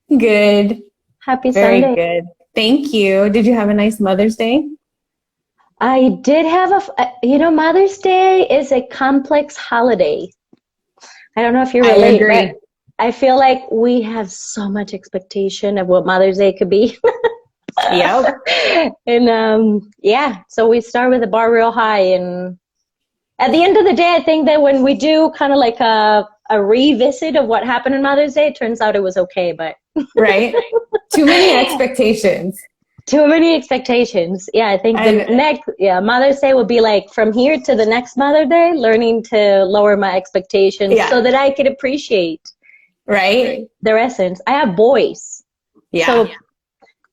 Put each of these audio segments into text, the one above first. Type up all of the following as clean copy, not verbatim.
Good. Happy Very Sunday. good. Thank you. Did you have a nice Mother's Day? I did have Mother's Day is a complex holiday. I don't know if you I relate, but agree. I feel like we have so much expectation of what Mother's Day could be. Yep. And yeah, so we start with the bar real high. And at the end of the day, I think that when we do kind of like a revisit of what happened on Mother's Day, it turns out it was okay, but Right? Too many expectations. too many expectations. Yeah, I think the And next, yeah, Mother's Day would be like from here to the next Mother Day, learning to lower my expectations so yeah, that I could appreciate right? their essence. I have boys. Yeah. So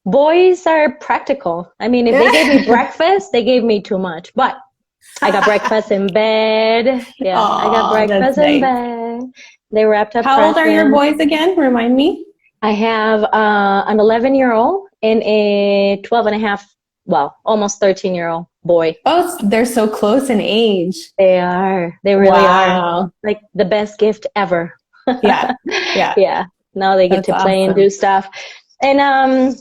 boys are practical. I mean, if they gave me breakfast, they gave me too much. But I got breakfast in bed. Yeah, I got Oh, that's breakfast in nice. bed. They wrapped up How old are your presents. boys again? Remind me. I have an 11-year-old and a 12 and a half, well, almost 13-year-old boy. Oh, they're so close in age. They are. They really are. Wow. Like the best gift ever. Yeah. Yeah. Yeah. Now they get That's to play and awesome. do stuff. And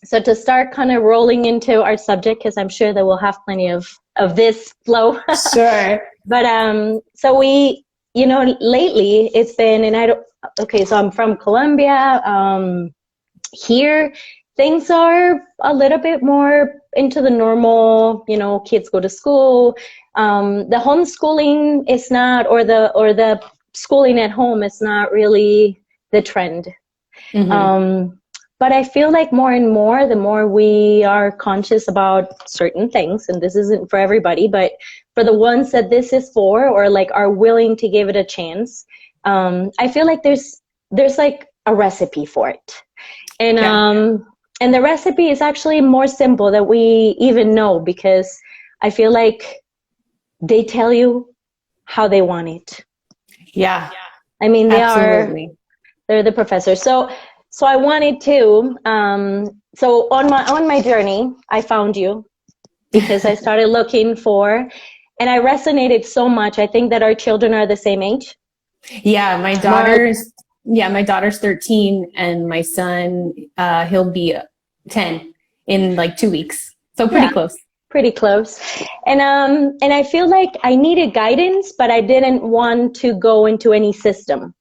so to start kind of rolling into our subject, because I'm sure that we'll have plenty of this flow. Sure. But so lately it's been, and I don't. Okay, so I'm from Colombia. Here things are a little bit more into the normal. Kids go to school. The homeschooling is not, or the schooling at home is not really the trend. Hmm. But I feel like more and more, the more we are conscious about certain things, and this isn't for everybody, but for the ones that this is for, or like are willing to give it a chance, I feel like there's like a recipe for it, and Yeah. the recipe is actually more simple than we even know, because I feel like they tell you how they want it. Yeah. I mean, Absolutely. they're the professors. So I wanted to. So on my journey, I found you because I started looking for, and I resonated so much. I think that our children are the same age. Yeah, More my daughter's 13 and my son he'll be 10 in like 2 weeks. So pretty Yeah, close. pretty close. And I feel like I needed guidance, but I didn't want to go into any system.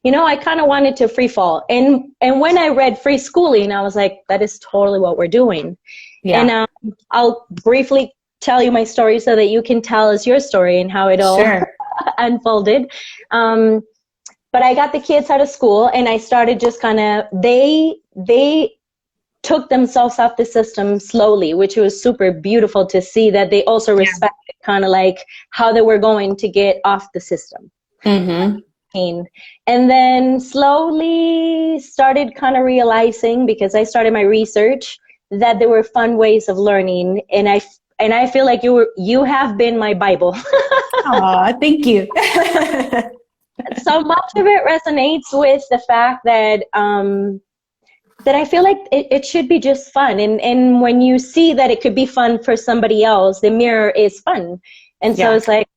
I kind of wanted to free fall. And when I read free schooling, I was like, that is totally what we're doing. And Yeah. I'll briefly tell you my story so that you can tell us your story and how it all Sure. unfolded. Um, but I got the kids out of school, and I started just kind of, they took themselves off the system slowly, which was super beautiful to see that they also Yeah. respected kind of like how they were going to get off the system. Mm-hmm. And then slowly started kind of realizing, because I started my research, that there were fun ways of learning, and I feel like you have been my Bible. Aw, thank you. So much of it resonates with the fact that I feel like it should be just fun, and when you see that it could be fun for somebody else, the mirror is fun, and so Yeah. it's like,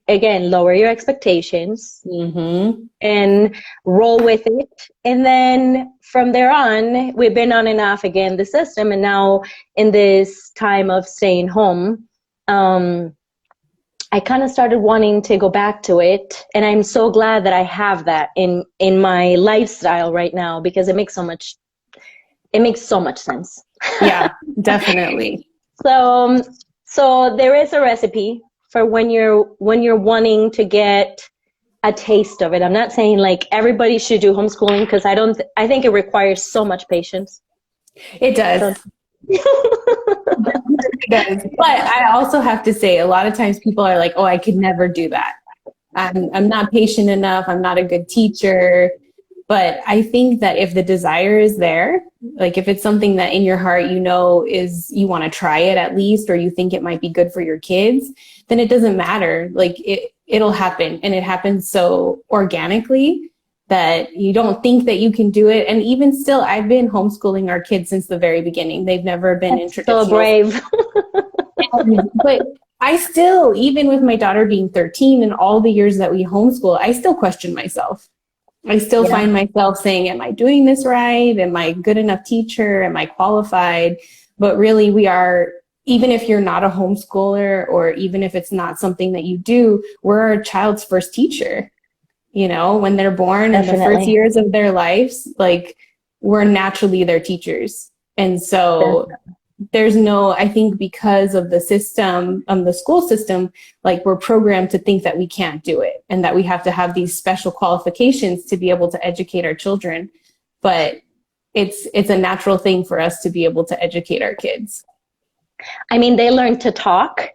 again, lower your expectations Mm-hmm. and roll with it. And then from there on, we've been on and off again the system. And now in this time of staying home, I kind of started wanting to go back to it. And I'm so glad that I have that in my lifestyle right now, because it makes so much sense. Yeah, definitely. So, so there is a recipe for when you're wanting to get a taste of it. I'm not saying like everybody should do homeschooling, because I think it requires so much patience. It does. So It does. But I also have to say, a lot of times people are like, oh, I could never do that. I'm not patient enough. I'm not a good teacher. But I think that if the desire is there, like if it's something that in your heart is you want to try it at least, or you think it might be good for your kids, then it doesn't matter. Like it'll happen, and it happens so organically that you don't think that you can do it. And even still, I've been homeschooling our kids since the very beginning. They've never been in that's so traditional, brave. but I still, even with my daughter being 13 and all the years that we homeschool, I still question myself. I still Yeah. find myself saying, am I doing this right? Am I a good enough teacher? Am I qualified? But really, we are, even if you're not a homeschooler or even if it's not something that you do, we're our child's first teacher. You know, when they're born in the first Definitely. years of their lives, like we're naturally their teachers. And so there's no, I think because of the system, the school system, like we're programmed to think that we can't do it and that we have to have these special qualifications to be able to educate our children. But it's a natural thing for us to be able to educate our kids. I mean, they learn to talk.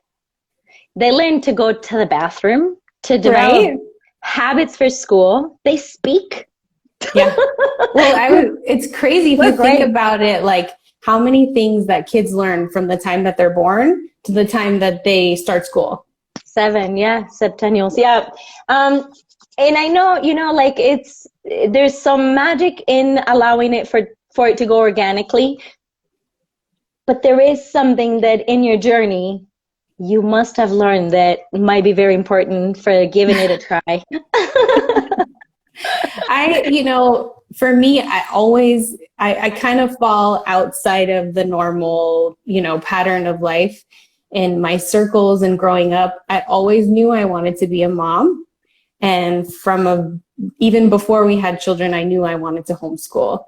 They learn to go to the bathroom, to develop Right? habits for school. They speak. Yeah. Well, it's crazy if We're you think great. about it, like how many things that kids learn from the time that they're born to the time that they start school. 7, yeah, septennials, yeah. And I know, like there's some magic in allowing it for it to go organically, but there is something that in your journey you must have learned that might be very important for giving it a try. For me, I kind of fall outside of the normal, pattern of life in my circles and growing up. I always knew I wanted to be a mom. And even before we had children, I knew I wanted to homeschool.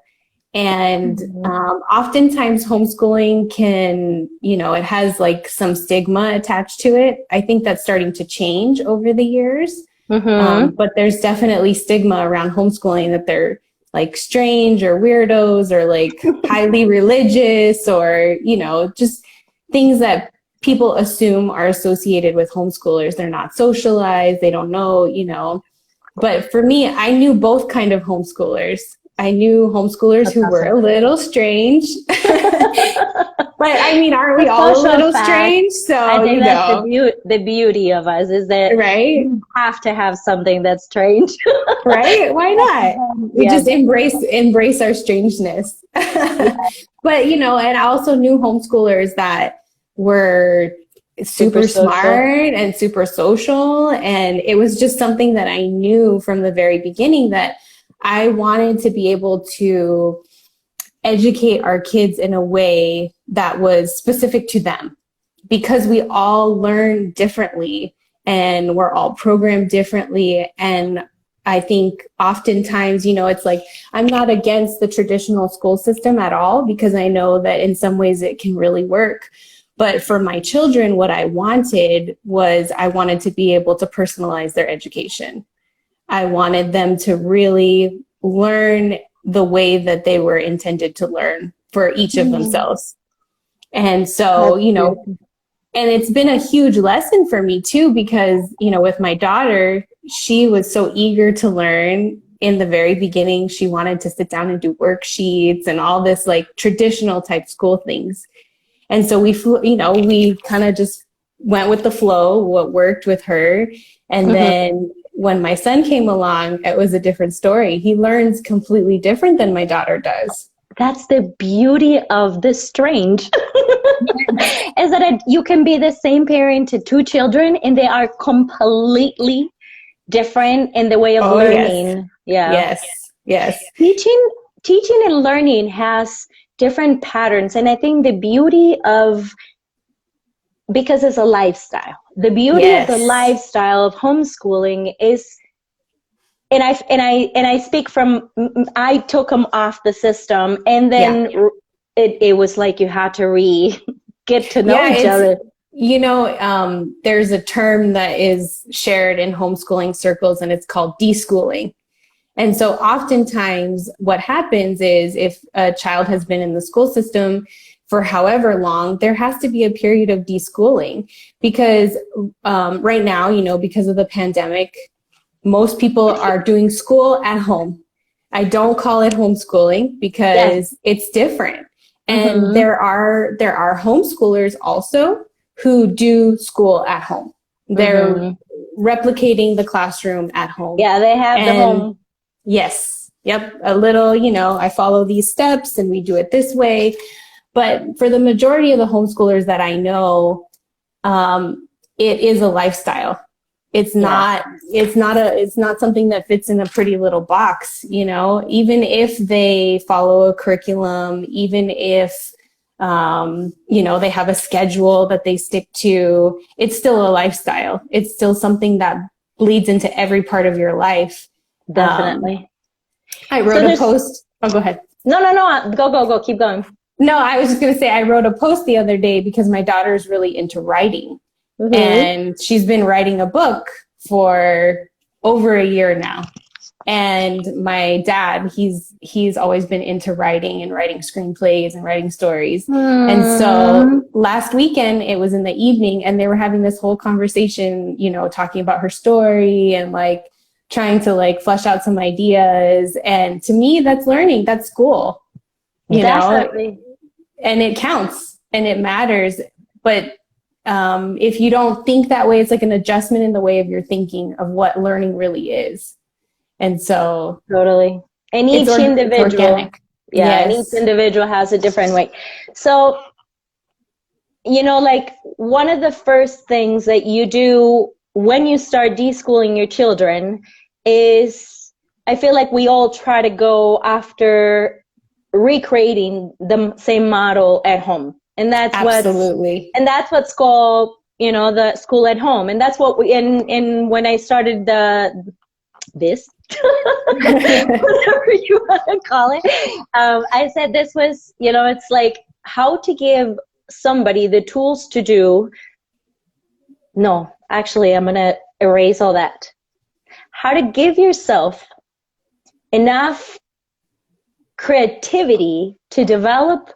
And oftentimes homeschooling can, it has like some stigma attached to it. I think that's starting to change over the years. But there's definitely stigma around homeschooling that they're like strange or weirdos or like highly religious or, just things that people assume are associated with homeschoolers. They're not socialized. They don't know. But for me, I knew both kind of homeschoolers. I knew homeschoolers who were a little strange. But I mean, aren't we all a little strange? So, I think that's the beauty of us is that right? you have to have something that's strange. Right? Why not? We just embrace our strangeness. But, and I also knew homeschoolers that were super smart and super social. And it was just something that I knew from the very beginning that I wanted to be able to educate our kids in a way that was specific to them, because we all learn differently and we're all programmed differently. And I think oftentimes, it's like, I'm not against the traditional school system at all, because I know that in some ways it can really work. But for my children, what I wanted to be able to personalize their education. I wanted them to really learn the way that they were intended to learn for each of themselves. And so, and it's been a huge lesson for me too, because, with my daughter, she was so eager to learn in the very beginning. She wanted to sit down and do worksheets and all this like traditional type school things. And so we kind of just went with the flow, what worked with her. And then when my son came along, it was a different story. He learns completely different than my daughter does. That's the beauty of the strange, is that you can be the same parent to two children and they are completely different in the way of learning. Yes. Yes. Teaching and learning has different patterns. And I think the beauty of, because it's a lifestyle, the beauty of the lifestyle of homeschooling is, and I speak from, I took them off the system, and then it was like you had to get to know each other. There's a term that is shared in homeschooling circles, and it's called deschooling. And so oftentimes what happens is if a child has been in the school system for however long, there has to be a period of deschooling, because right now, because of the pandemic, most people are doing school at home. I don't call it homeschooling because it's different. And there are homeschoolers also who do school at home. They're replicating the classroom at home. Yeah, they have the home. Yes. Yep. A little, I follow these steps and we do it this way. But for the majority of the homeschoolers that I know, it is a lifestyle. it's not something that fits in a pretty little box, you know, even if they follow a curriculum, even if, you know, they have a schedule that they stick to, it's still a lifestyle. It's still something that bleeds into every part of your life. Definitely. I wrote a post. Oh, go ahead. No. Go. Keep going. No, I was just going to say, I wrote a post the other day because my daughter's really into writing. Mm-hmm. And she's been writing a book for over a year now. And my dad, he's always been into writing and writing screenplays and writing stories. And so last weekend, it was in the evening, and they were having this whole conversation, you know, talking about her story and like trying to like flesh out some ideas. And to me, that's learning. That's school, you Definitely. know, and it counts and it matters. But if you don't think that way, it's like an adjustment in the way of your thinking of what learning really is. And so totally. And each individual, and each individual has a different way. So, you know, like one of the first things that you do when you start deschooling your children is, I feel like we all try to go after recreating the same model at home. And that's what's called, you know, the school at home. And that's what in when I started this, whatever you want to call it, I said this was, you know, it's like how to give somebody the tools to do. No, actually, I'm going to erase all that. How to give yourself enough creativity to develop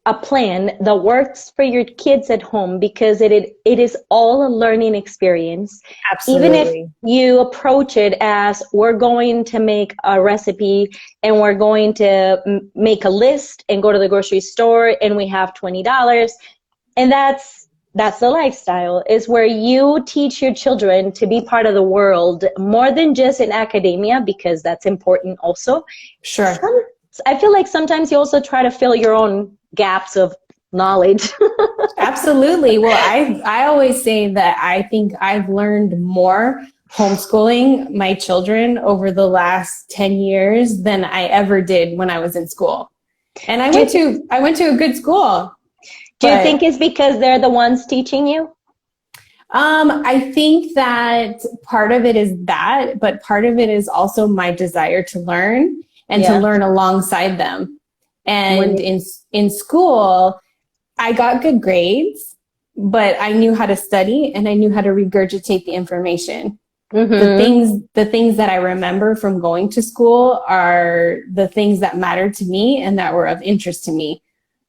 a plan that works for your kids at home, because it is all a learning experience. Absolutely. Even if you approach it as we're going to make a recipe and we're going to make a list and go to the grocery store and we have $20, and that's the lifestyle, is where you teach your children to be part of the world more than just in academia, because that's important also. Sure. I feel like sometimes you also try to fill your own gaps of knowledge. Absolutely. Well, I always say that I think I've learned more homeschooling my children over the last 10 years than I ever did when I was in school. And I went to a good school. Do you think it's because they're the ones teaching you? I think that part of it is that, but part of it is also my desire to learn and to learn alongside them. And in school, I got good grades, but I knew how to study and I knew how to regurgitate the information. Mm-hmm. The things that I remember from going to school are the things that mattered to me and that were of interest to me.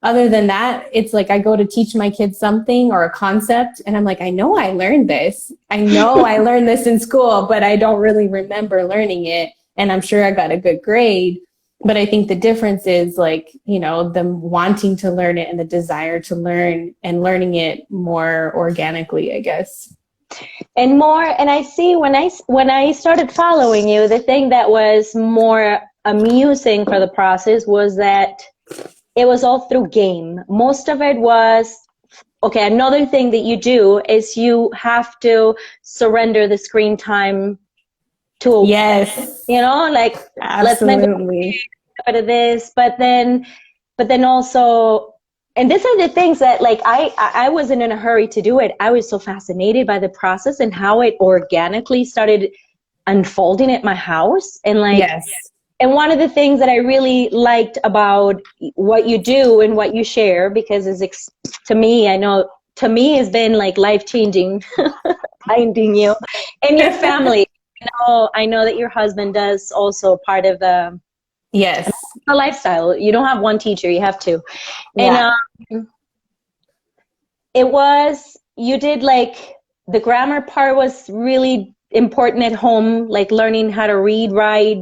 Other than that, it's like I go to teach my kids something or a concept, and I'm like, I know I learned this. I know I learned this in school, but I don't really remember learning it. And I'm sure I got a good grade. But I think the difference is like, you know, them wanting to learn it and the desire to learn and learning it more organically, I guess. And I see when I started following you, the thing that was more amusing for the process was that it was all through game. Most of it was, okay, another thing that you do is you have to surrender the screen time to, yes, you know, like, absolutely. Let's make a bit of this, but then also, and these are the things that like, I wasn't in a hurry to do it. I was so fascinated by the process and how it organically started unfolding at my house. And like, yes. And one of the things that I really liked about what you do and what you share, because to me has been like life-changing, finding you and your family. I know that your husband does also part of the lifestyle. You don't have one teacher, you have two. Yeah. And you did like the grammar part was really important at home, like learning how to read, write,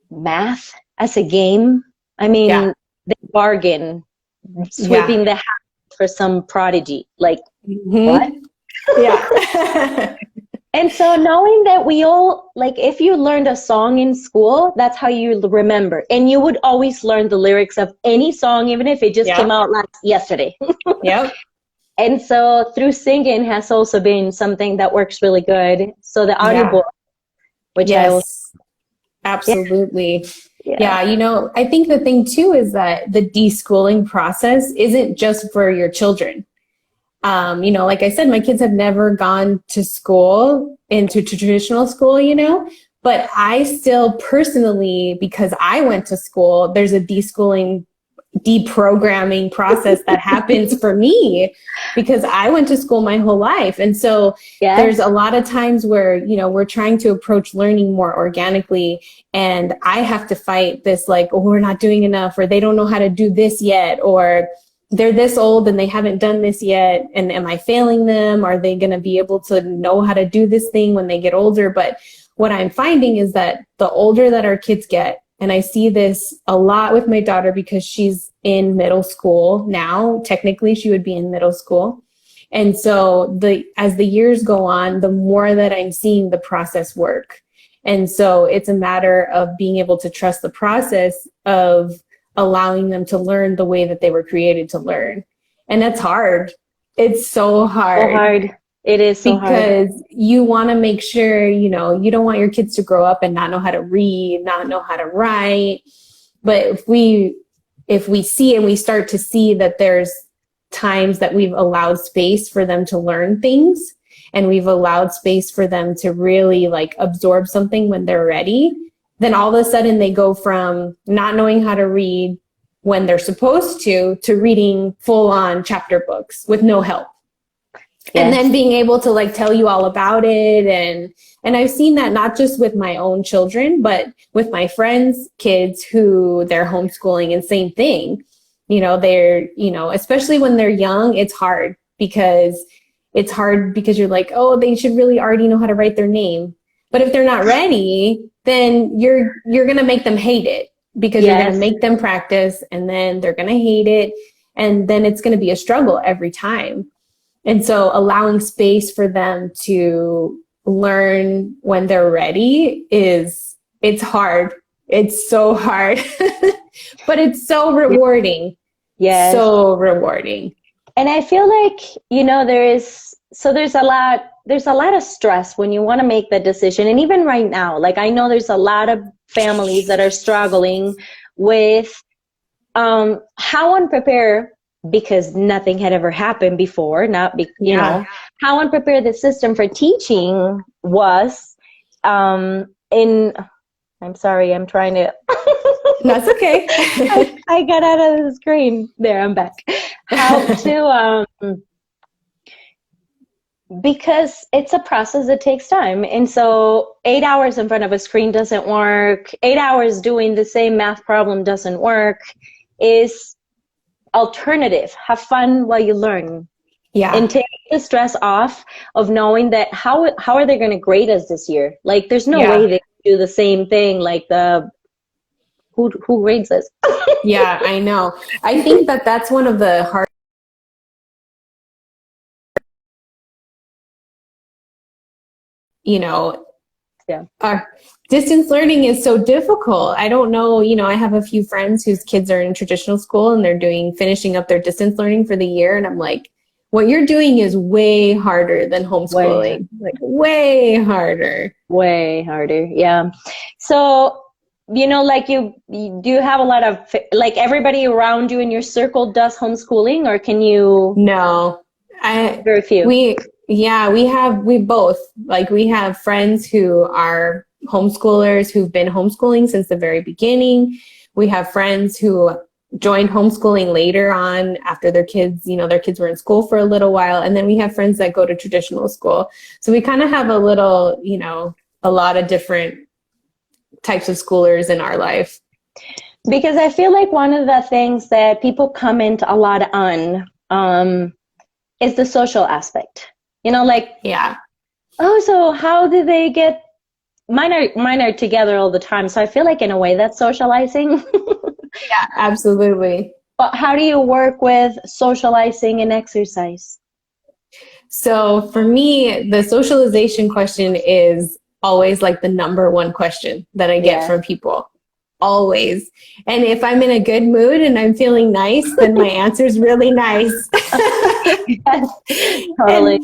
math as a game. I mean, the bargain, sweeping the house for some prodigy. Like, what? Yeah. And so knowing that we all, like, if you learned a song in school, that's how you remember. And you would always learn the lyrics of any song, even if it just came out yesterday. Yep. And so through singing has also been something that works really good. So the audiobook, which I will, Yes, absolutely. yeah. Yeah, I think the thing too is that the deschooling process isn't just for your children. Like I said, my kids have never gone to school, into traditional school, but I still personally, because I went to school, there's a deschooling, deprogramming process that happens for me because I went to school my whole life. And so there's a lot of times where, we're trying to approach learning more organically. And I have to fight this, like, oh, we're not doing enough, or they don't know how to do this yet, or they're this old and they haven't done this yet. And am I failing them? Are they going to be able to know how to do this thing when they get older? But what I'm finding is that the older that our kids get, and I see this a lot with my daughter because she's in middle school now. Technically, she would be in middle school. And so as the years go on, the more that I'm seeing the process work. And so it's a matter of being able to trust the process of allowing them to learn the way that they were created to learn. And that's hard. It's so hard. So hard. It is so hard. Because you want to make sure, you don't want your kids to grow up and not know how to read, not know how to write. But if we see and we start to see that there's times that we've allowed space for them to learn things, and we've allowed space for them to really like absorb something when they're ready, then all of a sudden they go from not knowing how to read when they're supposed to reading full on chapter books with no help. Yes. And then being able to like tell you all about it. And I've seen that not just with my own children, but with my friends' kids who they're homeschooling, and same thing. They're, especially when they're young, it's hard because you're like, oh, they should really already know how to write their name. But if they're not ready, then you're going to make them hate it because you're going to make them practice, and then they're going to hate it. And then it's going to be a struggle every time. And so allowing space for them to learn when they're ready it's hard. It's so hard, but it's so rewarding. Yes. So rewarding. And I feel like, there's a lot of stress when you want to make that decision. And even right now, like I know there's a lot of families that are struggling with how unprepared, because nothing had ever happened before, how unprepared the system for teaching was. I'm sorry, I'm trying to. That's okay. I got out of the screen. There, I'm back. How to, because it's a process that takes time. And so 8 hours in front of a screen doesn't work. 8 hours doing the same math problem doesn't work. Is alternative. Have fun while you learn. Yeah. And take the stress off of knowing that how are they going to grade us this year? Like there's no way they can do the same thing like who grades us. Yeah, I know. I think that's one of the hard distance learning is so difficult. I don't know, I have a few friends whose kids are in traditional school and they're finishing up their distance learning for the year. And I'm like, what you're doing is way harder than homeschooling. Way harder. Way harder. Yeah. So, like do you have a lot of, like everybody around you in your circle does homeschooling, or can you? No, very few. We both, like we have friends who are homeschoolers who've been homeschooling since the very beginning. We have friends who joined homeschooling later on after their kids were in school for a little while. And then we have friends that go to traditional school. So we kind of have a little, a lot of different types of schoolers in our life. Because I feel like one of the things that people comment a lot on is the social aspect. Oh, so how do they get, mine are together all the time. So I feel like in a way that's socializing. Yeah, absolutely. But how do you work with socializing and exercise? So for me, the socialization question is always like the number one question that I get from people. always. And if I'm in a good mood and I'm feeling nice, then my answer is really nice. Yes, totally.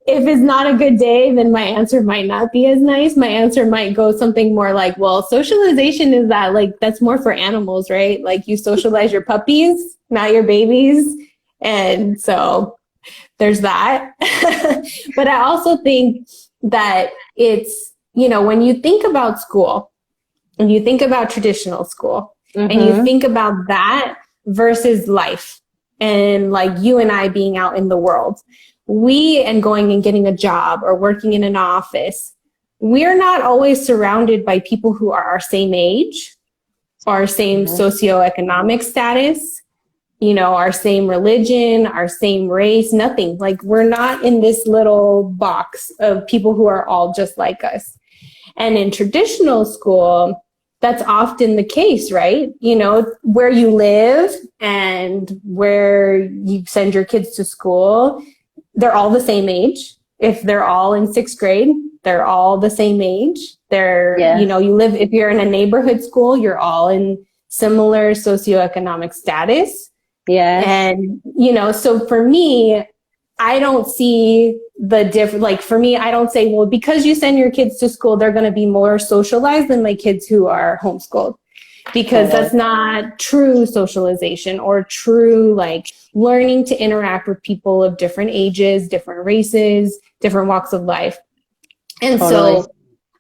If it's not a good day, then my answer might not be as nice. My answer might go something more like, well, socialization is that, like, that's more for animals, right? Like, you socialize your puppies, not your babies. And so there's that. But I also think that it's, you know, when you think about school and you think about traditional school and you think about that versus life and like you and I being out in the world, and going and getting a job or working in an office, we're not always surrounded by people who are our same age, our same socioeconomic status, you know, our same religion, our same race, nothing. Like, we're not in this little box of people who are all just like us. And in traditional school, that's often the case, right? You know, where you live and where you send your kids to school, they're all the same age. If they're all in 6th grade, they're all the same age. You know, if you're in a neighborhood school, you're all in similar socioeconomic status. Yeah. And, you know, so for me, I don't see the difference. Like, for me, I don't say, well, because you send your kids to school, they're going to be more socialized than my kids who are homeschooled. Because that's not true socialization or true, like, learning to interact with people of different ages, different races, different walks of life. And so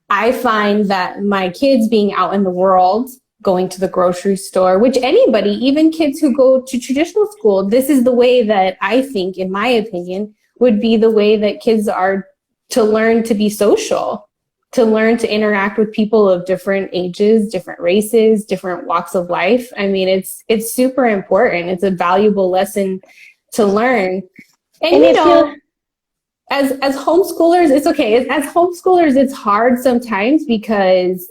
I find that my kids being out in the world, going to the grocery store, which anybody, even kids who go to traditional school, this is the way that I think, in my opinion, would be the way that kids are to learn to be social, to learn to interact with people of different ages, different races, different walks of life. I mean, it's super important. It's a valuable lesson to learn. And you know, as homeschoolers, it's okay. As homeschoolers, it's hard sometimes because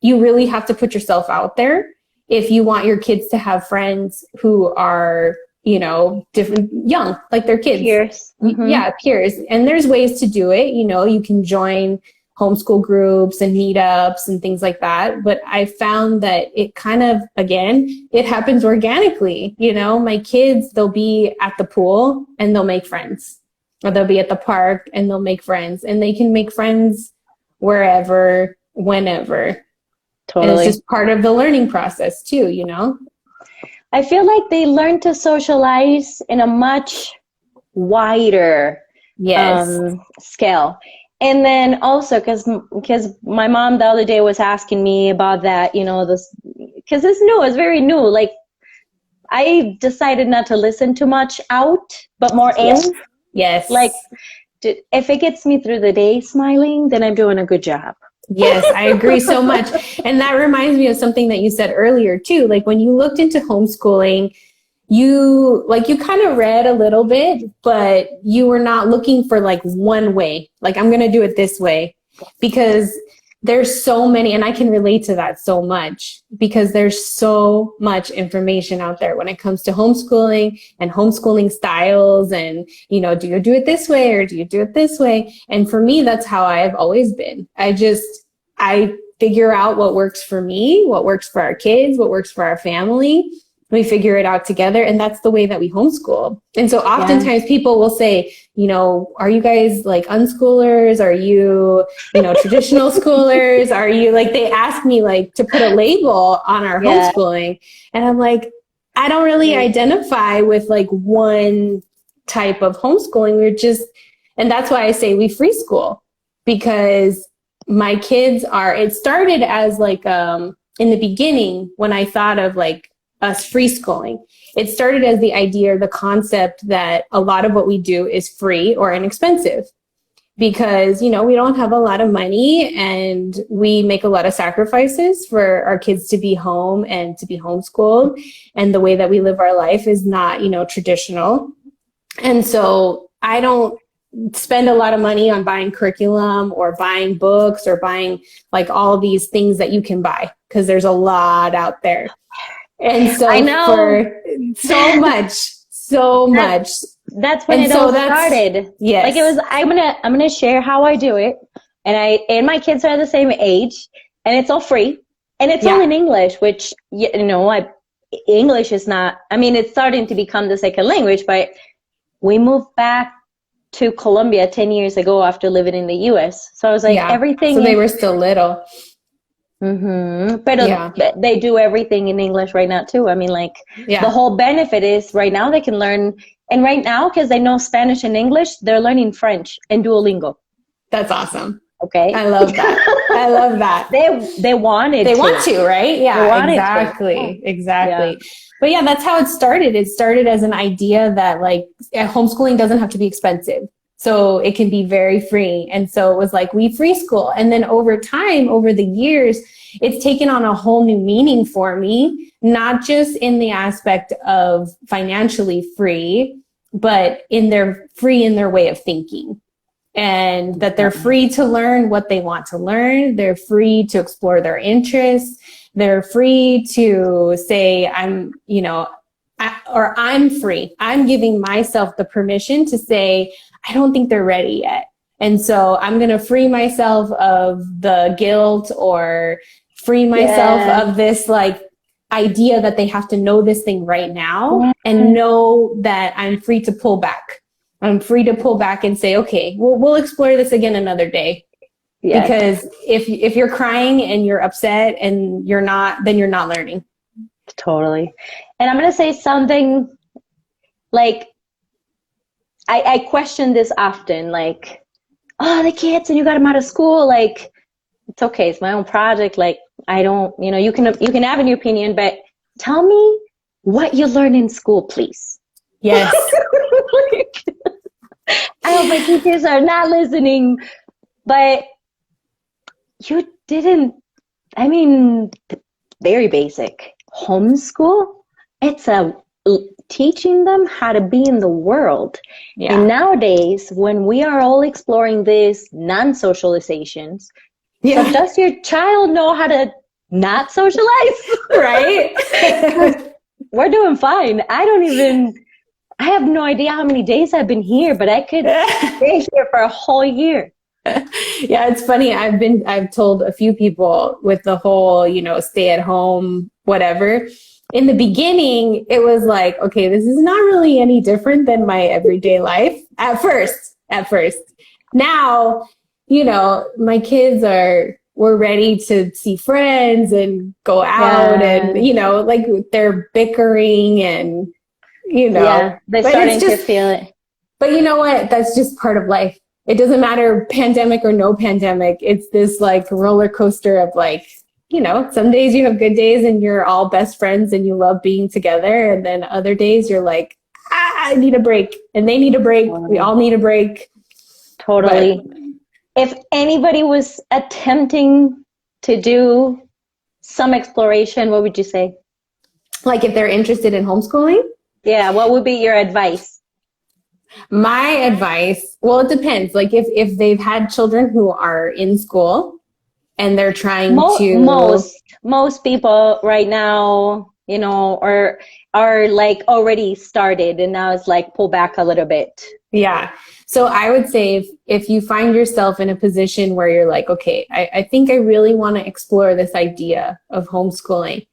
you really have to put yourself out there if you want your kids to have friends who are, you know, different, young, like their kids. Peers. Yeah, peers. And there's ways to do it. You know, you can join homeschool groups and meetups and things like that. But I found that it kind of, again, it happens organically. You know, my kids, they'll be at the pool and they'll make friends, or they'll be at the park and they'll make friends, and they can make friends wherever, whenever. Totally. And it's just part of the learning process too, you know? I feel like they learn to socialize in a much wider scale. And then also, because my mom the other day was asking me about that, you know, this, because it's new, it's very new. Like, I decided not to listen too much out, but more in. Yes. Like, if it gets me through the day smiling, then I'm doing a good job. Yes, I agree so much. And that reminds me of something that you said earlier too. Like, when you looked into homeschooling, you kind of read a little bit, but you were not looking for like one way. Like, I'm going to do it this way, because there's so many, and I can relate to that so much, because there's so much information out there when it comes to homeschooling and homeschooling styles. And, you know, do you do it this way or do you do it this way? And for me, that's how I have always been. I figure out what works for me, what works for our kids, what works for our family. We figure it out together, and that's the way that we homeschool. And so oftentimes people will say, you know, are you guys like unschoolers? Are you, you know, traditional schoolers? Are you, like, they ask me like to put a label on our homeschooling. And I'm like, I don't really identify with like one type of homeschooling. And that's why I say we free school, because my kids it started as like, in the beginning, when I thought of like us free schooling, it started as the idea or the concept that a lot of what we do is free or inexpensive, because, you know, we don't have a lot of money and we make a lot of sacrifices for our kids to be home and to be homeschooled. And the way that we live our life is not, you know, traditional. And so I don't spend a lot of money on buying curriculum or buying books or buying like all these things that you can buy, because there's a lot out there. And so I know for so much. That's when it all started. Yes. Like, it was, I'm gonna share how I do it. And my kids are the same age, and it's all free. And it's all in English, which, English is not, I mean, it's starting to become the second language, but we moved back to Colombia 10 years ago after living in the US. So I was like, everything. So they were still little. But they do everything in English right now too. I mean, like the whole benefit is right now they can learn, and right now, because they know Spanish and English, they're learning French and Duolingo. That's awesome. Okay. I love that. I love that. They wanted They want to, right? Yeah, exactly. Yeah. But yeah, that's how it started. It started as an idea that like homeschooling doesn't have to be expensive. So it can be very free. And so it was like, we free school. And then over time, over the years, it's taken on a whole new meaning for me, not just in the aspect of financially free, but in their way of thinking. And that they're free to learn what they want to learn. They're free to explore their interests. They're free to say, I'm free. I'm giving myself the permission to say, I don't think they're ready yet. And so I'm going to free myself of the guilt or free myself of this like idea that they have to know this thing right now and know that I'm free to pull back. I'm free to pull back and say, okay, we'll explore this again another day. Yes. Because if you're crying and you're upset and you're not, then you're not learning. Totally. And I'm going to say something like, I question this often, like, oh, the kids and you got them out of school. Like, it's okay. It's my own project. Like, I don't, you can have an opinion, but tell me what you learn in school, please. Yes. I hope my teachers are not listening, but you didn't, I mean, very basic. Homeschool, it's teaching them how to be in the world. Yeah. And nowadays, when we are all exploring these non-socializations, so does your child know how to not socialize? Right? We're doing fine. I have no idea how many days I've been here, but I could stay here for a whole year. Yeah, it's funny. I've told a few people with the whole, stay at home, whatever. In the beginning, it was like, okay, this is not really any different than my everyday life at first. Now, my kids we're ready to see friends and go out and, like they're bickering and, they're starting to feel it. But you know what? That's just part of life. It doesn't matter pandemic or no pandemic. It's this like roller coaster of like, some days you have good days and you're all best friends and you love being together. And then other days you're like, I need a break and they need a break. We all need a break. Totally. But if anybody was attempting to do some exploration, what would you say? Like if they're interested in homeschooling? Yeah. What would be your advice? My advice, well, it depends. Like if they've had children who are in school and they're trying to... Most people right now, are like already started and now it's like pull back a little bit. Yeah. So I would say if you find yourself in a position where you're like, okay, I think I really want to explore this idea of homeschooling.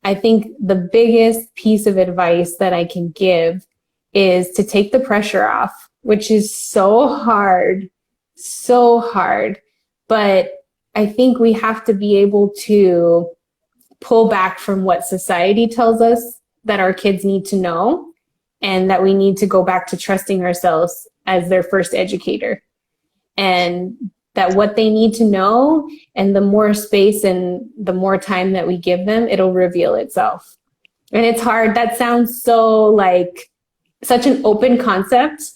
I think the biggest piece of advice that I can give is to take the pressure off, which is so hard. But I think we have to be able to pull back from what society tells us that our kids need to know, and that we need to go back to trusting ourselves as their first educator. And that what they need to know, and the more space and the more time that we give them, it'll reveal itself. And it's hard. That sounds so like such an open concept.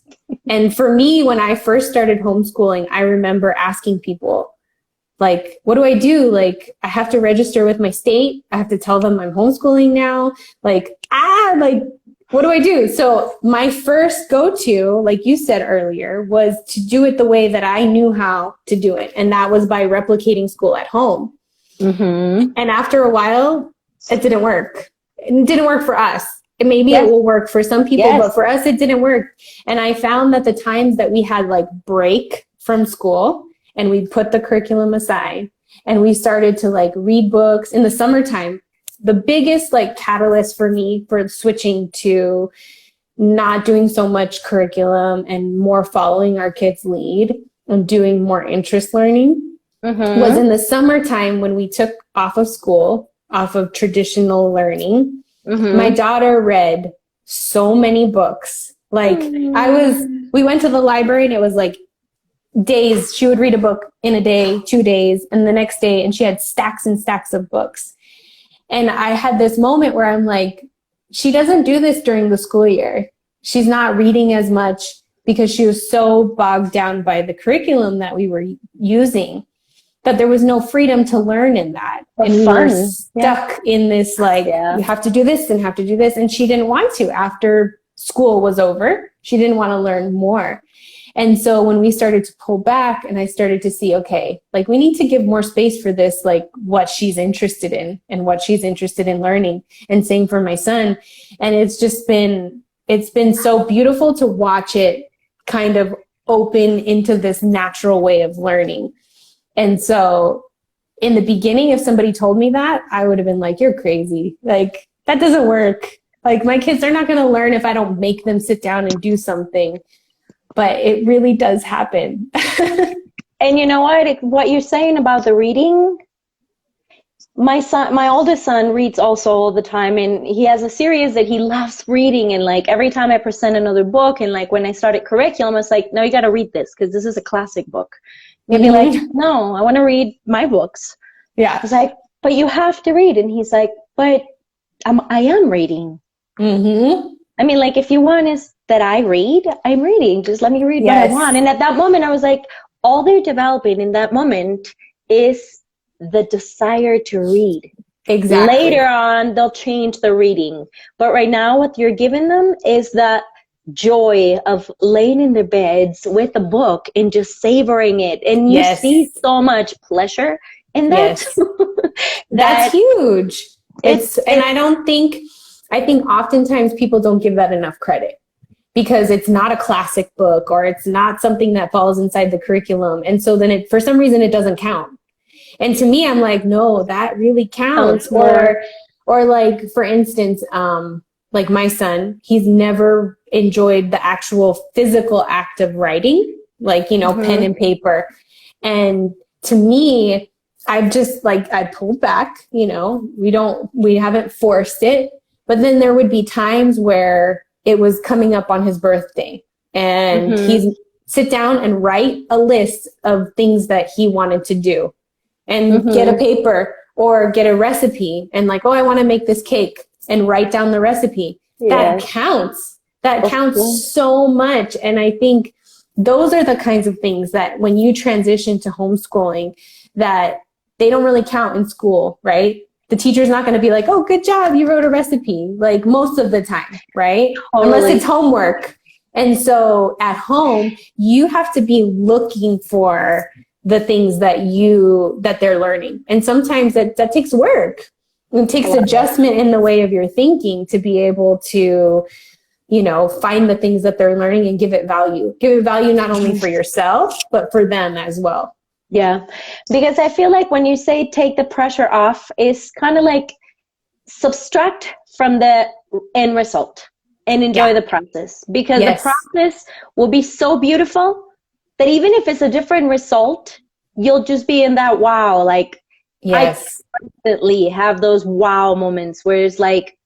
And for me, when I first started homeschooling, I remember asking people, like, what do I do? Like, I have to register with my state. I have to tell them I'm homeschooling now. Like, what do I do? So my first go-to, like you said earlier, was to do it the way that I knew how to do it. And that was by replicating school at home. Mm-hmm. And after a while, it didn't work. It didn't work for us. Maybe it will work for some people, but for us, it didn't work. And I found that the times that we had like break from school and we put the curriculum aside and we started to like read books in the summertime. The biggest like catalyst for me for switching to not doing so much curriculum and more following our kids' lead and doing more interest learning was in the summertime when we took off of school, off of traditional learning. My daughter read so many books. Like we went to the library and it was like days. She would read a book in a day, 2 days, and the next day, and she had stacks and stacks of books. And I had this moment where I'm like, she doesn't do this during the school year. She's not reading as much because she was so bogged down by the curriculum that we were using that there was no freedom to learn in that. And we were stuck in this, like, you have to do this and have to do this. And she didn't want to after school was over. She didn't want to learn more. And so when we started to pull back and I started to see, okay, like we need to give more space for this, like what she's interested in and what she's interested in learning, and same for my son. And it's been so beautiful to watch it kind of open into this natural way of learning. And so in the beginning, if somebody told me that, I would have been like, you're crazy. Like that doesn't work. Like my kids are not going to learn if I don't make them sit down and do something. But it really does happen. And you know what you're saying about the reading, my oldest son reads also all the time, and he has a series that he loves reading. And like every time I present another book, and like when I started curriculum, I was like, no, you got to read this because this is a classic book. He'd be like, no, I want to read my books. Yeah. I was like, but you have to read. And he's like, but I am reading. I mean, like if you want is that I read, I'm reading. Just let me read what I want. And at that moment, I was like, all they're developing in that moment is the desire to read. Exactly. Later on, they'll change the reading. But right now, what you're giving them is that joy of laying in their beds with a book and just savoring it. And you see so much pleasure in that. That's huge. And I think oftentimes people don't give that enough credit, because it's not a classic book or it's not something that falls inside the curriculum. And so then for some reason it doesn't count. And to me, I'm like, no, that really counts. Or like, for instance, like my son, he's never enjoyed the actual physical act of writing, like, pen and paper. And to me, I've just like, I pulled back, we haven't forced it, but then there would be times where it was coming up on his birthday and he'd sit down and write a list of things that he wanted to do and get a paper or get a recipe and like, oh, I want to make this cake, and write down the recipe. That counts. That counts so much. And I think those are the kinds of things that when you transition to homeschooling, that they don't really count in school, right? The teacher's not going to be like, oh, good job, you wrote a recipe, like most of the time, right? Unless it's homework. And so at home, you have to be looking for the things that they're learning. And sometimes that takes work. It takes adjustment in the way of your thinking to be able to, find the things that they're learning and give it value. Give it value not only for yourself, but for them as well. Yeah, because I feel like when you say take the pressure off, it's kind of like subtract from the end result and enjoy the process, because the process will be so beautiful that even if it's a different result, you'll just be in that wow. Like I constantly have those wow moments where it's like,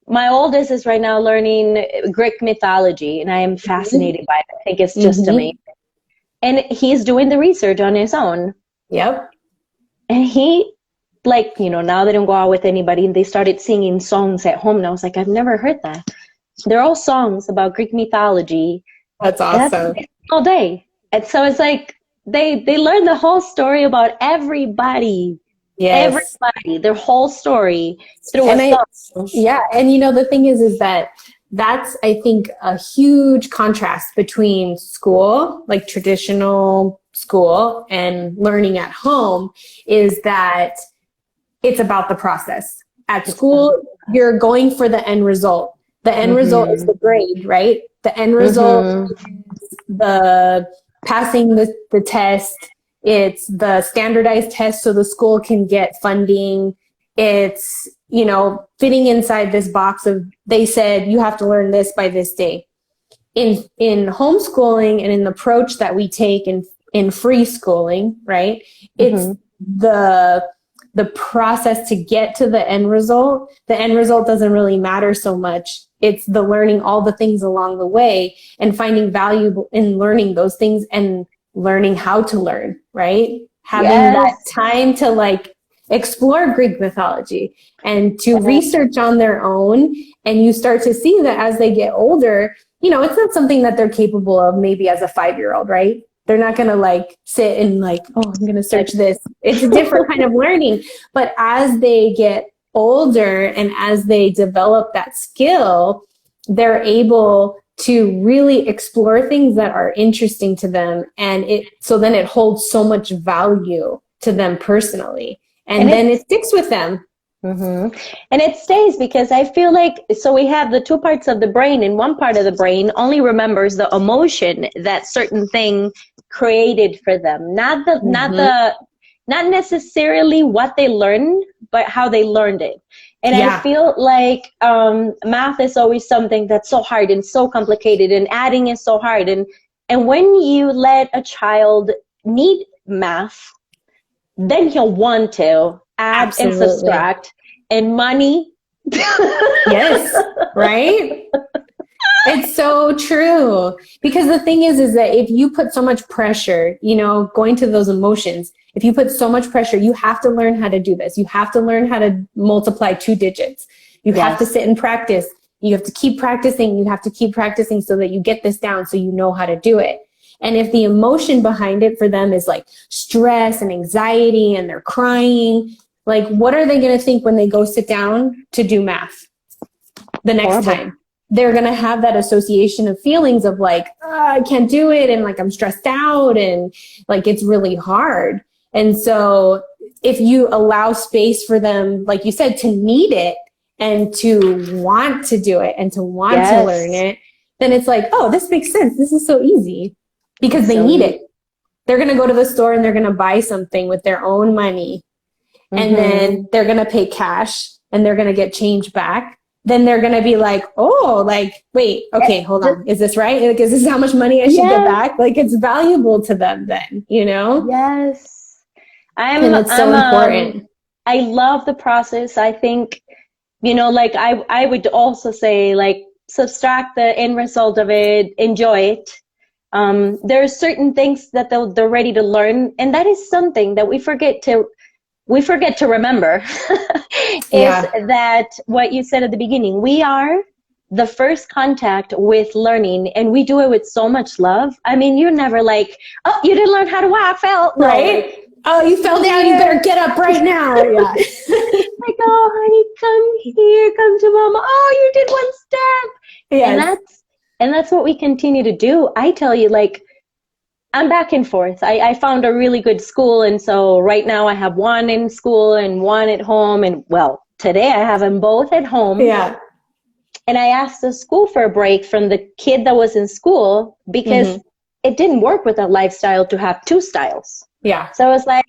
my oldest is right now learning Greek mythology, and I am fascinated by it. I think it's just amazing. And he's doing the research on his own. Yep. And he, like, now they don't go out with anybody, and they started singing songs at home. And I was like, I've never heard that. They're all songs about Greek mythology. That's awesome. All day. And so it's like, they learn the whole story about everybody. Yes. Everybody, their whole story through a song. Yeah. And the thing is that that's, I think, a huge contrast between school, like traditional school, and learning at home, is that it's about the process. At school, you're going for the end result. The end result is the grade, right? The end result is the passing the test It's the standardized tests so the school can get funding. It's, you know, fitting inside this box of, they said you have to learn this by this day. In homeschooling and in the approach that we take in free schooling, right? It's the process to get to the end result. The end result doesn't really matter so much. It's the learning all the things along the way and finding value in learning those things and learning how to learn, right? Having that time to like explore Greek mythology and to research on their own. And you start to see that as they get older, you know, it's not something that they're capable of maybe as a 5-year-old, right? They're not going to like sit and like, oh, I'm going to search this. It's a different kind of learning. But as they get older and as they develop that skill, they're able to really explore things that are interesting to them. And so then it holds so much value to them personally. And then it sticks with them. Mm-hmm. And it stays because I feel like, so we have the two parts of the brain, and one part of the brain only remembers the emotion that certain thing created for them, not necessarily what they learned, but how they learned it. And I feel like math is always something that's so hard and so complicated, and adding is so hard. And when you let a child need math, then he'll want to add and subtract, and money. Yes, right? It's so true. Because the thing is that if you put so much pressure, you know, going to those emotions, if you put so much pressure, you have to learn how to do this. You have to learn how to multiply 2 digits. You have to sit and practice. You have to keep practicing. You have to keep practicing so that you get this down so you know how to do it. And if the emotion behind it for them is like stress and anxiety and they're crying, like what are they going to think when they go sit down to do math the next time? They're going to have that association of feelings of like, oh, I can't do it. And like, I'm stressed out and like, it's really hard. And so if you allow space for them, like you said, to need it and to want to do it and to want to learn it, then it's like, oh, this makes sense. This is so easy because they need it. They're going to go to the store and they're going to buy something with their own money. And then they're going to pay cash and they're going to get change back. Then they're going to be like, oh, like, wait, okay, hold on. Is this right? Like, is this how much money I should get back? Like, it's valuable to them then, you know? Yes. And it's so important. I love the process. I think, you know, like I would also say, like, subtract the end result of it, enjoy it. There are certain things that they're ready to learn. And that is something that we forget to remember is that what you said at the beginning, we are the first contact with learning, and we do it with so much love. I mean, you're never like, oh, you didn't learn how to walk, fell, right? Oh, you fell down, you better get up right now. Yeah. Like, oh, honey, come here, come to mama. Oh, you did one step. Yes. And that's what we continue to do. I tell you, like, I'm back and forth. I found a really good school, and so right now I have one in school and one at home. And well, today I have them both at home. Yeah. And I asked the school for a break from the kid that was in school because it didn't work with that lifestyle to have 2 styles. Yeah. So I was like,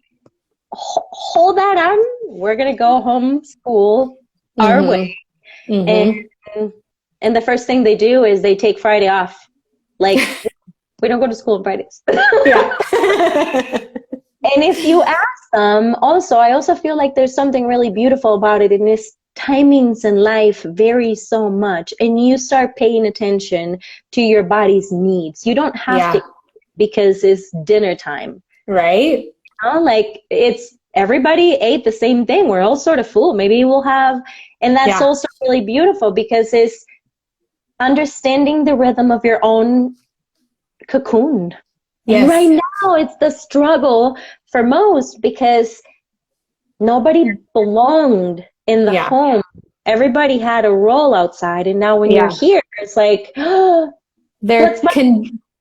hold that on. We're gonna go home school our way. And the first thing they do is they take Friday off. Like. We don't go to school on Fridays. Yeah. And if you ask them, also, I also feel like there's something really beautiful about it in this. Timings in life vary so much, and you start paying attention to your body's needs. You don't have to because it's dinner time. Right. You know, like it's everybody ate the same thing. We're all sort of full. Maybe we'll have, and that's also really beautiful because it's understanding the rhythm of your own cocoon. Yes. Right now it's the struggle for most because nobody belonged in the home. Everybody had a role outside, and now when you're here, it's like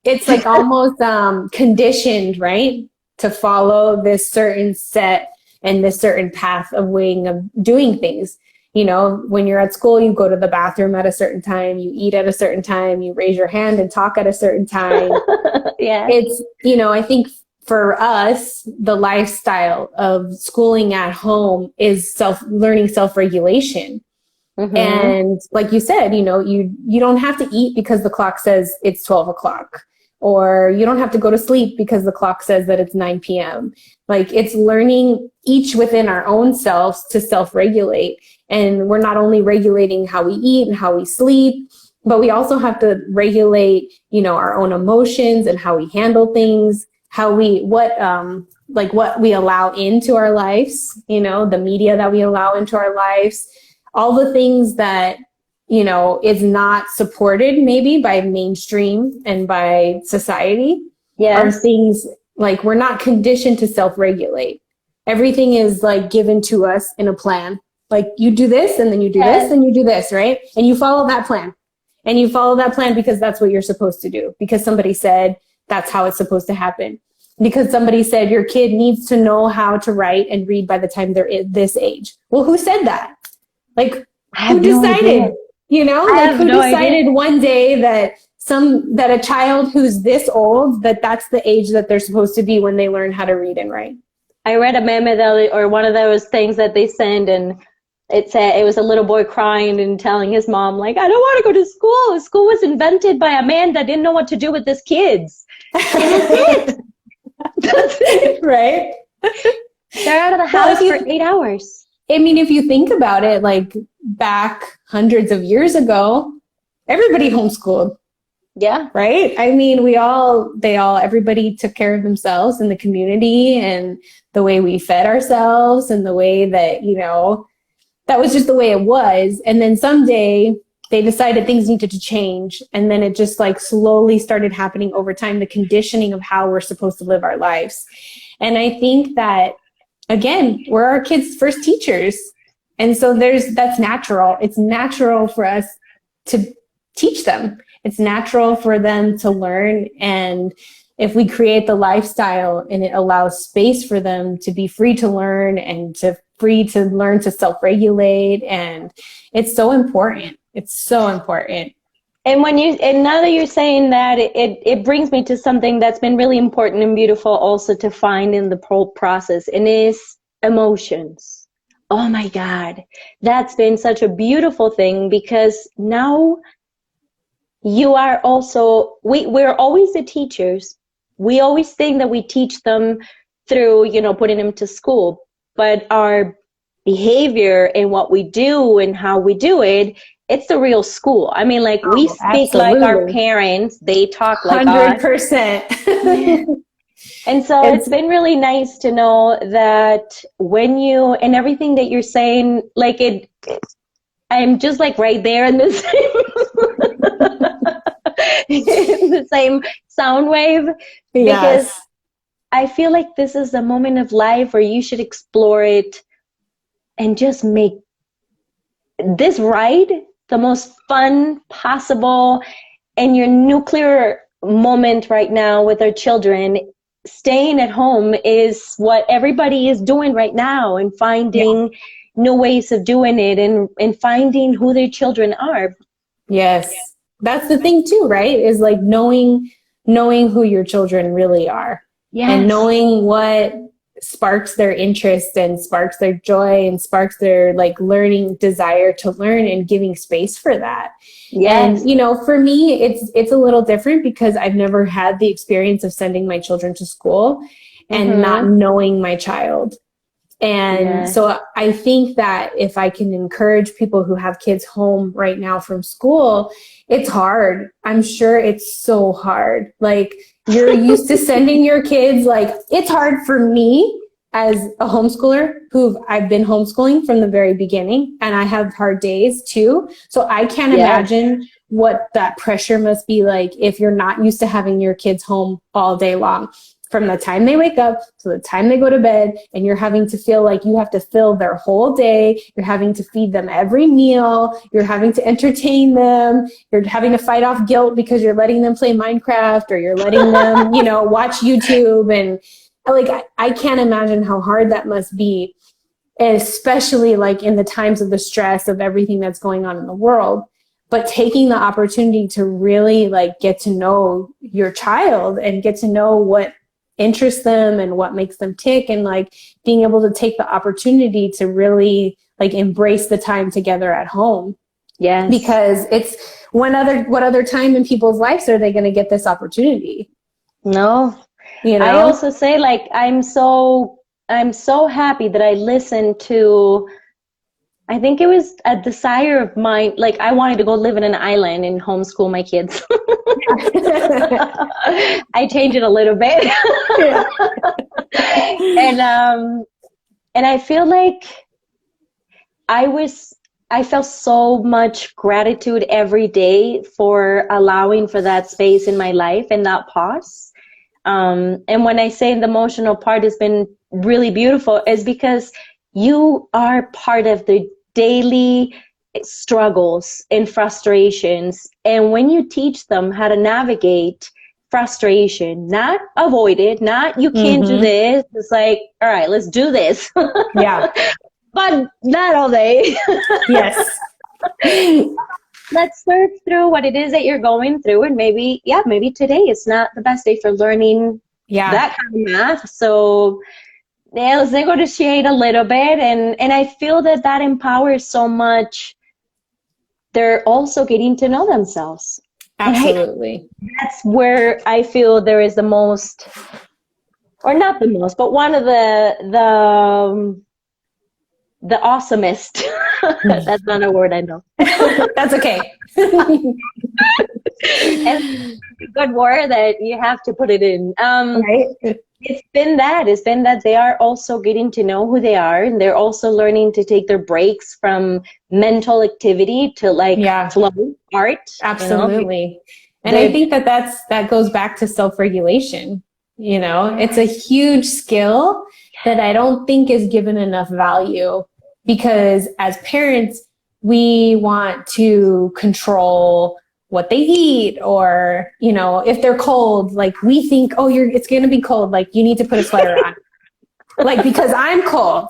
it's like almost conditioned, right, to follow this certain set and this certain path of wing of doing things. You know, when you're at school, you go to the bathroom at a certain time, you eat at a certain time, you raise your hand and talk at a certain time. It's, you know, I think for us, the lifestyle of schooling at home is learning self-regulation. Mm-hmm. And like you said, you don't have to eat because the clock says it's 12 o'clock, or you don't have to go to sleep because the clock says that it's 9 p.m. Like, it's learning each within our own selves to self-regulate. And we're not only regulating how we eat and how we sleep, but we also have to regulate, our own emotions and how we handle things, what we allow into our lives, the media that we allow into our lives, all the things that, is not supported maybe by mainstream and by society. Are things like, we're not conditioned to self-regulate. Everything is like given to us in a plan. Like, you do this and then you do this and you do this, right? And you follow that plan. And you follow that plan because that's what you're supposed to do. Because somebody said that's how it's supposed to happen. Because somebody said your kid needs to know how to write and read by the time they're this age. Well, who said that? Like, who decided? Who decided one day that a child who's this old, that's the age that they're supposed to be when they learn how to read and write? I read a meme or one of those things that they send, and it said it was a little boy crying and telling his mom, like, I don't want to go to school. School was invented by a man that didn't know what to do with his kids. And that's it. That's it. Right? They're out of the house for 8 hours. I mean, if you think about it, like, back hundreds of years ago, everybody homeschooled. Yeah. Right? I mean, everybody took care of themselves in the community, and the way we fed ourselves and the way that, that was just the way it was. And then someday they decided things needed to change. And then it just like slowly started happening over time, the conditioning of how we're supposed to live our lives. And I think that, again, we're our kids' first teachers. And so that's natural. It's natural for us to teach them. It's natural for them to learn. And if we create the lifestyle and it allows space for them to be free to learn and free to learn to self-regulate, and it's so important. It's so important. And now that you're saying that, it brings me to something that's been really important and beautiful also to find in the whole process, and is emotions. Oh my God, that's been such a beautiful thing, because now you are also, we're always the teachers. We always think that we teach them through, putting them to school, but our behavior and what we do and how we do it, it's the real school. I mean, like, we speak absolutely. like our parents, they talk like 100%. And so it's been really nice to know that when and everything that you're saying, like, I'm just like right there in the in the same sound wave. Because I feel like this is a moment of life where you should explore it and just make this ride the most fun possible. And your nuclear moment right now with our children, staying at home, is what everybody is doing right now, and finding new ways of doing it, and finding who their children are. Yes. That's the thing too, right? Is like knowing who your children really are. Yes. And knowing what sparks their interest and sparks their joy and sparks their like learning desire to learn, and giving space for that. Yes. And, for me, it's a little different because I've never had the experience of sending my children to school and not knowing my child. And so I think that if I can encourage people who have kids home right now from school, it's hard. I'm sure it's so hard. Like, you're used to sending your kids, like, it's hard for me as a homeschooler I've been homeschooling from the very beginning, and I have hard days too. So I can't imagine what that pressure must be like if you're not used to having your kids home all day long. From the time they wake up to the time they go to bed, and you're having to feel like you have to fill their whole day. You're having to feed them every meal. You're having to entertain them. You're having to fight off guilt because you're letting them play Minecraft, or you're letting them, watch YouTube. And like, I can't imagine how hard that must be, especially like in the times of the stress of everything that's going on in the world. But taking the opportunity to really like get to know your child and get to know what interests them and what makes them tick, and like being able to take the opportunity to really like embrace the time together at home. Yes. Because it's what other time in people's lives are they going to get this opportunity? No. You know? I also say, like, I'm so happy that I listened to, I think it was a desire of mine. Like, I wanted to go live in an island and homeschool my kids. I changed it a little bit. And I feel like I felt so much gratitude every day for allowing for that space in my life and that pause. And when I say the emotional part has been really beautiful, is because you are part of the daily struggles and frustrations. And when you teach them how to navigate frustration, not avoid it, not you can't do this. It's like, all right, let's do this. Yeah. But not all day. Yes. Let's surf through what it is that you're going through, and maybe today is not the best day for learning that kind of math. So yeah, let's negotiate a little bit, and I feel that empowers so much. They're also getting to know themselves. Absolutely. That's where I feel there is the most, or not the most, but one of the awesomest. That's not a word I know. That's okay. And a good word that you have to put it in. Right. It's been that they are also getting to know who they are, and they're also learning to take their breaks from mental activity to flow art. Absolutely. And I think that goes back to self-regulation. You know, it's a huge skill that I don't think is given enough value, because as parents, we want to control what they eat, or, you know, if they're cold, like we think, oh, it's going to be cold. Like you need to put a sweater on, like, because I'm cold.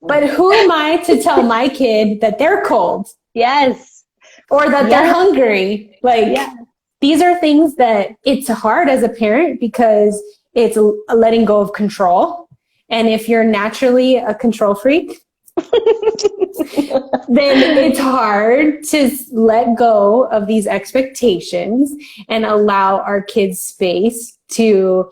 But who am I to tell my kid that they're cold? Yes. Or that they're hungry? Like, these are things that it's hard as a parent, because it's a letting go of control. And if you're naturally a control freak, then it's hard to let go of these expectations and allow our kids space to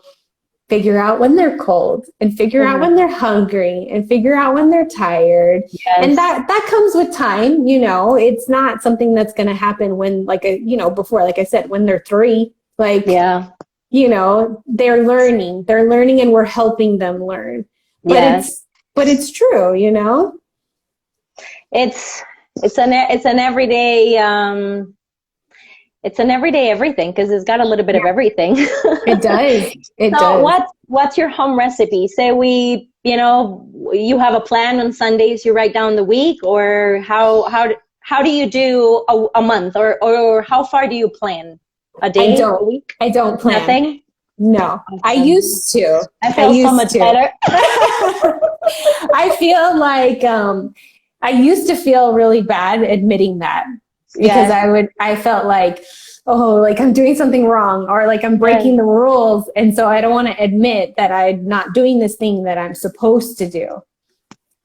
figure out when they're cold, and figure out when they're hungry, and figure out when they're tired. Yes. And that comes with time. You know, it's not something that's going to happen when, before, like I said, when they're 3, you know, they're learning and we're helping them learn. But it's true, you know. It's an everyday everything, because it's got a little bit of everything. It does. It does. So what's your home recipe? Say you have a plan on Sundays, you write down the week, or how do you do a month, or how far do you plan? A day? A week? I don't plan. Nothing? No. Okay. I used to. I feel so much better. I feel like I used to feel really bad admitting that, because I felt like, oh, like I'm doing something wrong, or like I'm breaking the rules. And so I don't want to admit that I'm not doing this thing that I'm supposed to do.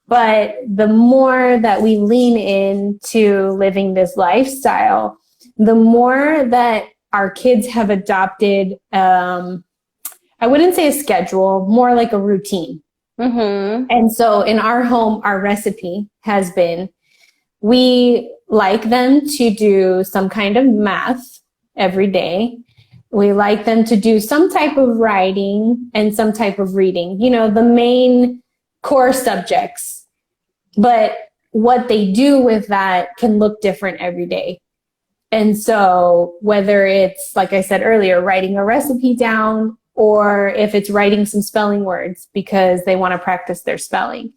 But the more that we lean into living this lifestyle, the more that our kids have adopted, I wouldn't say a schedule, more like a routine. Mm-hmm. And so in our home, our recipe has been, we like them to do some kind of math every day. We like them to do some type of writing and some type of reading, you know, the main core subjects. But what they do with that can look different every day. And so whether it's, like I said earlier, writing a recipe down, or if it's writing some spelling words because they want to practice their spelling.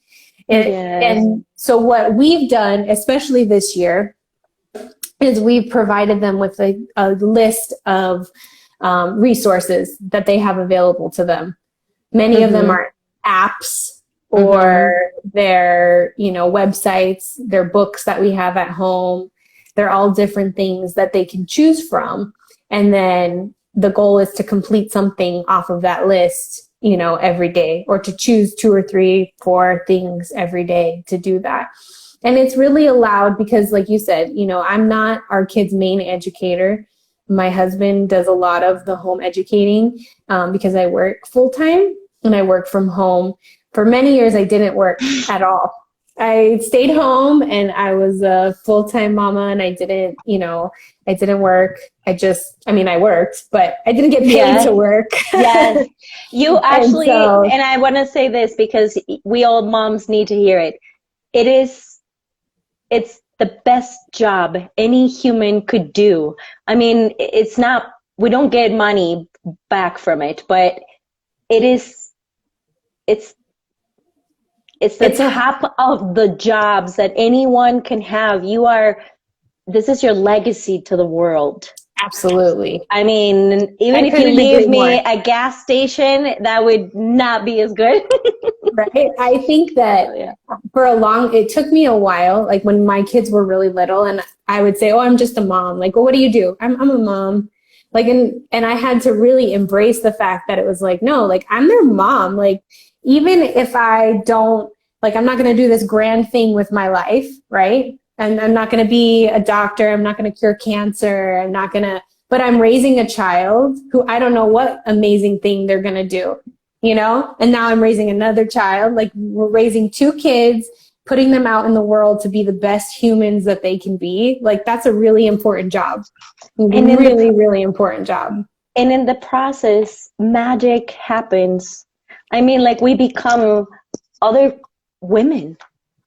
And so what we've done, especially this year, is we've provided them with a list of resources that they have available to them. Many of them are apps, or their, websites, their books that we have at home. They're all different things that they can choose from. And then the goal is to complete something off of that list every day, or to choose 2 or 3, 4 things every day to do that. And it's really allowed because, like you said, I'm not our kids' main educator. My husband does a lot of the home educating because I work full time and I work from home. For many years, I didn't work at all. I stayed home and I was a full-time mama, and I didn't work. I worked, but I didn't get paid to work. Yes. You actually, and I want to say this because we all moms need to hear it. It's the best job any human could do. I mean, we don't get money back from it, but it's the top of the jobs that anyone can have. This is your legacy to the world. Absolutely. I mean, even if you leave me a gas station, that would not be as good. Right. I think that it took me a while, like when my kids were really little, and I would say, oh, I'm just a mom. Like, well, what do you do? I'm a mom. Like, and I had to really embrace the fact that it was like, no, like I'm their mom. Like, even if I don't, like, I'm not going to do this grand thing with my life, right? And I'm not going to be a doctor. I'm not going to cure cancer. But I'm raising a child who I don't know what amazing thing they're going to do, And now I'm raising another child. Like, we're raising 2 kids, putting them out in the world to be the best humans that they can be. Like, that's a really important job. And really important job. And in the process, magic happens. I mean, like, we become other women.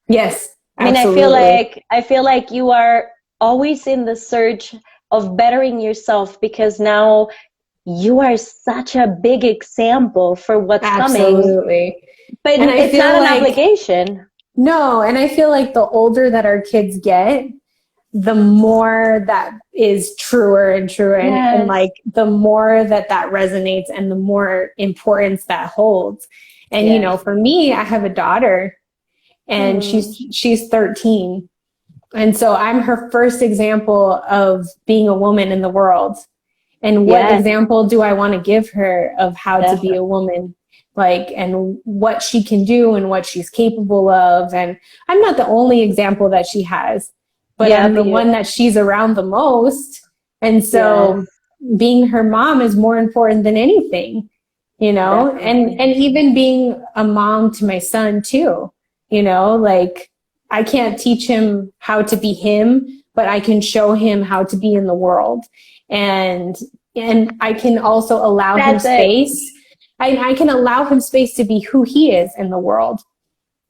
Yes, absolutely. I mean, I feel like you are always in the search of bettering yourself, because now you are such a big example for what's coming. Absolutely. But it's not an obligation. No, and I feel like the older that our kids get, the more that is truer and truer. Yes. And like the more that resonates and the more importance that holds. And, for me, I have a daughter, and she's 13. And so I'm her first example of being a woman in the world. And what example do I want to give her of how to be a woman? Like, and what she can do and what she's capable of. And I'm not the only example that she has, but I'm the one that she's around the most. And so being her mom is more important than anything, and even being a mom to my son too, like, I can't teach him how to be him, but I can show him how to be in the world. And I can also allow him space. I can allow him space to be who he is in the world.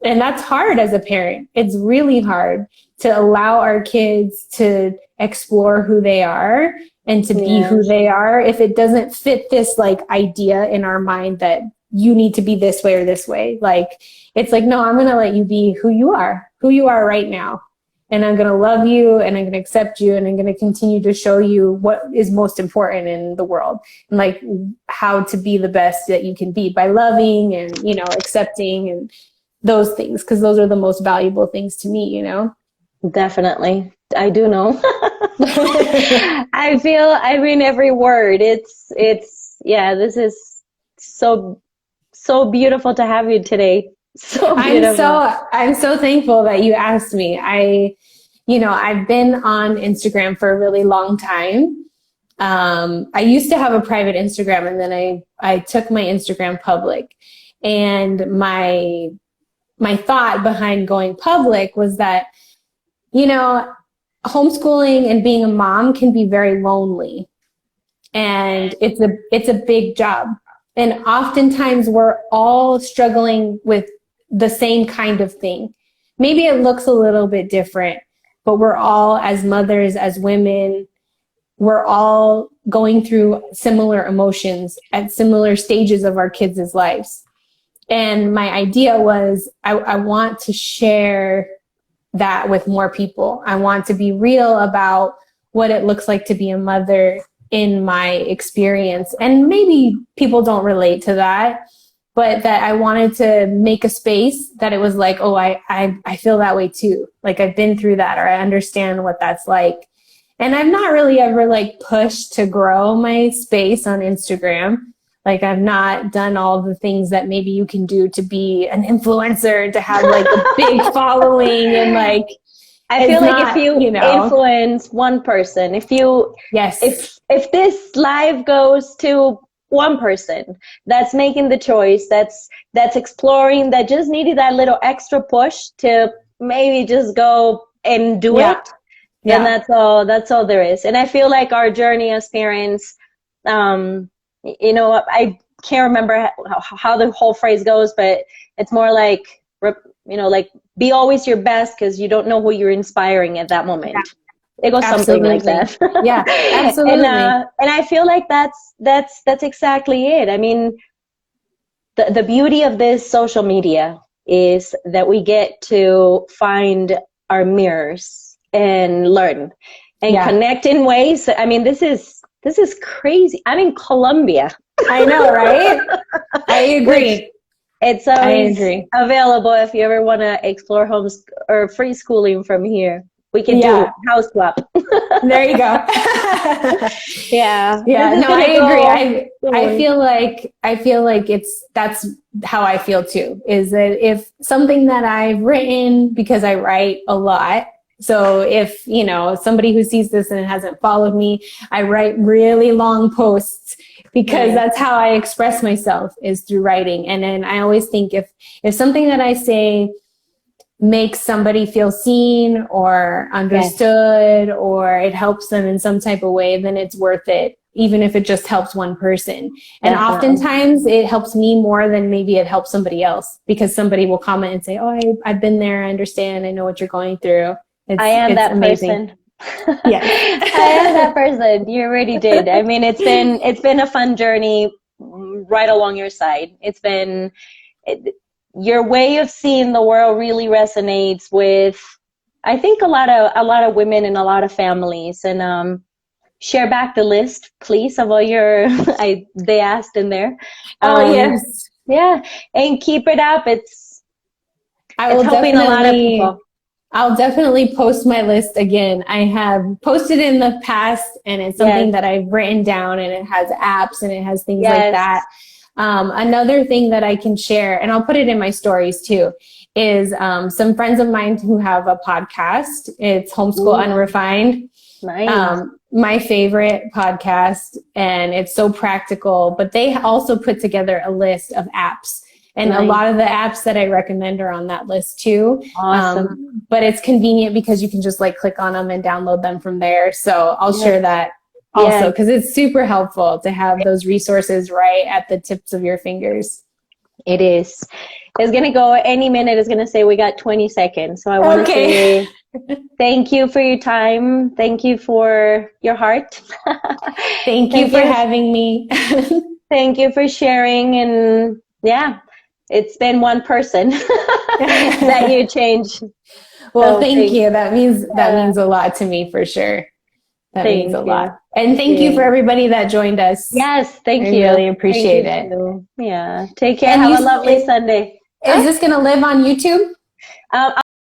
And that's hard as a parent. It's really hard to allow our kids to explore who they are and to be who they are if it doesn't fit this like idea in our mind that you need to be this way or this way. Like, it's like, no, I'm going to let you be who you are right now. And I'm going to love you, and I'm going to accept you, and I'm going to continue to show you what is most important in the world, and like how to be the best that you can be by loving and, accepting and those things, because those are the most valuable things to me, Definitely. I do know. I mean, every word. This is so beautiful to have you today. So I'm so thankful that you asked me. I've been on Instagram for a really long time. I used to have a private Instagram, and then I took my Instagram public. And my thought behind going public was that, homeschooling and being a mom can be very lonely, and it's a big job. And oftentimes we're all struggling with the same kind of thing. Maybe it looks a little bit different, but we're all, as mothers, as women, we're all going through similar emotions at similar stages of our kids' lives. And my idea was I want to share that with more people. I want to be real about what it looks like to be a mother in my experience. And maybe people don't relate to that, but that I wanted to make a space that it was like, oh, I feel that way too. Like, I've been through that, or I understand what that's like. And I've not really ever like pushed to grow my space on Instagram. Like I've not done all the things that maybe you can do to be an influencer, to have like a big following, and like I feel like not, if you influence one person, yes, if this live goes to one person that's making the choice, that's exploring, that just needed that little extra push to maybe just go and do it, then that's all there is. And I feel like our journey as parents, you know, I can't remember how the whole phrase goes, but it's more like, you know, like be always your best, because you don't know who you're inspiring at that moment. It goes something like that. Yeah, absolutely. And I feel like that's exactly it. I mean, the beauty of this social media is that we get to find our mirrors and learn and connect in ways. I mean, this is crazy. I'm in Colombia. I know, right? I agree. It's always available if you ever want to explore homes or free schooling from here. We can do house swap. There you go. Yeah. No, I agree. I feel like that's how I feel too, is that if something that I've written, because I write a lot. So if, you know, somebody who sees this and hasn't followed me, I write really long posts, because that's how I express myself, is through writing. And then I always think if something that I say makes somebody feel seen or understood, or it helps them in some type of way, then it's worth it, even if it just helps one person. And oftentimes it helps me more than maybe it helps somebody else, because somebody will comment and say, oh, I've been there, I understand, I know what you're going through. I am that amazing person. Yeah. I am that person. You already did. I mean, it's been a fun journey right along your side. It's been your way of seeing the world really resonates with, I think, a lot of women and a lot of families. And share back the list, please, of all your they asked in there. Yes. Yeah, and keep it up. It's helping a lot of people. I'll definitely post my list again. I have posted in the past, and it's something that I've written down, and it has apps and it has things like that. Another thing that I can share, and I'll put it in my stories too, is some friends of mine who have a podcast. It's Homeschool Unrefined. Nice. My favorite podcast, and it's so practical, but they also put together a list of apps. And a lot of the apps that I recommend are on that list too. Awesome. But it's convenient because you can just like click on them and download them from there. So I'll share that also, because it's super helpful to have those resources right at the tips of your fingers. It is. It's going to go any minute. It's going to say we got 20 seconds. So I want to say thank you for your time. Thank you for your heart. Thank you for having me. Thank you for sharing. And it's been one person that you changed. Well, thank you. That means a lot to me, for sure. That means a lot. And thank you for everybody that joined us. Yes, thank you. I really appreciate it. Yeah. Take care. Have a lovely Sunday. Is this going to live on YouTube?